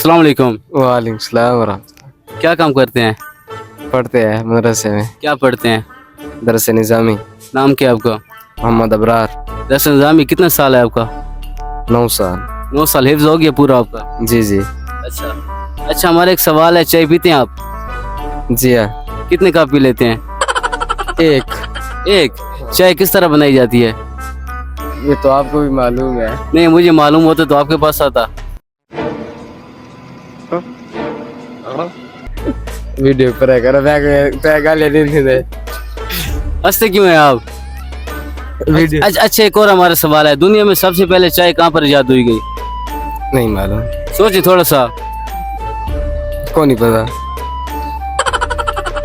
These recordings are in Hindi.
अस्सलाम वालेकुम। वालेकुम सलाम वरहमतुल्लाह। क्या काम करते हैं? पढ़ते हैं मदरसे में, क्या पढ़ते हैं? दरस निज़ामी। नाम क्या है आपका? मोहम्मद अबरार। दरस निज़ामी कितना साल है आपका? 9 साल। 9 साल। हिफ्ज हो गया पूरा आपका? जी जी। अच्छा, हमारा एक सवाल है, चाय पीते हैं आप? जी हाँ। कितने कप पी लेते हैं? एक। चाय किस तरह बनाई जाती है? ये तो आपको भी मालूम है। नहीं, मुझे मालूम होता तो आपके पास आता। वीडियो पर है करो, नहीं दे। हंसते क्यों हैं आप? वीडियो अच्छा, एक और हमारा सवाल है, दुनिया में सबसे पहले चाय कहाँ पर इजाद हुई गई? नहीं मालूम। सोचिए थोड़ा सा। को नहीं पता।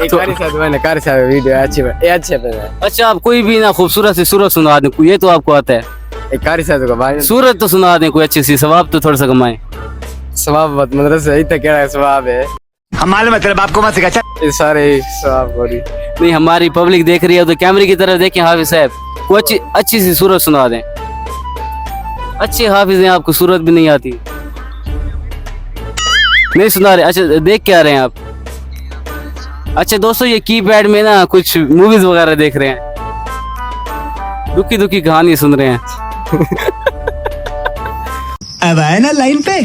वीडियो अच्छे पे है। अच्छा, आप कोई भी ना खूबसूरत सी सूरत सुना दें, ये तो आपको आता है। एक कारी साहब का भाई सूरत तो सुना दें कोई अच्छी सी, सवाब तो थोड़ा सा कमाए। सवाब मत मदरसे इतना क्या सवाब है? हमारे मतलब आपको मत सिखा। ये सारे सवाब हो रही। नहीं, हमारी पब्लिक देख रही है तो कैमरे की तरफ देखें। हाफिज साहब को अच्छी सी सूरत सुना दें। अच्छे हाफिज हैं, आपको सूरत भी नहीं आती। नहीं सुना रहे? अच्छा, देख क्या रहे हैं आप? अच्छा दोस्तों, ये कीपैड में ना कुछ मूवीज वगैरह देख रहे हैं, दुखी दुखी कहानी सुन रहे हैं। अब आए ना लाइन पे।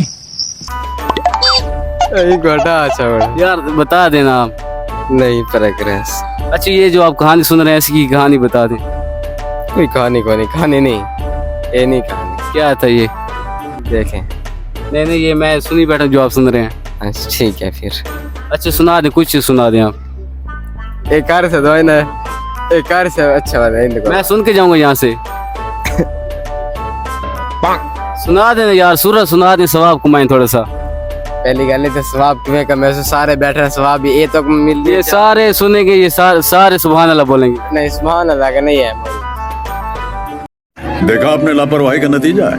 अच्छा यार बता देना आप। नहीं प्रेग्रेस। अच्छा, ये जो आप कहानी सुन रहे हैं इसकी कहानी बता दें। कोई कहानी नहीं, ये नहीं कहानी। क्या था ये? देखें। नहीं, ये मैं सुनी बैठा जो आप सुन रहे हैं। अच्छा ठीक है फिर। अच्छा सुना दें, कुछ सुना दें आप। एक कार से दो ना, एक कार से अच्छा वाला है। मैं सुन के जाऊंगा यहाँ से। सुना दें यार, सूरत सुना दें, सवाब कमाएं थोड़ा सा। पहली गल तो सवाब किਵੇਂ कमे, सो बैठे सवाब ये तो मिल। ये सारे सुनेंगे, ये सारे सुभान अल्लाह बोलेंगे। नहीं सुभान अल्लाह का नहीं है। देखा आपने लापरवाही का नतीजा है।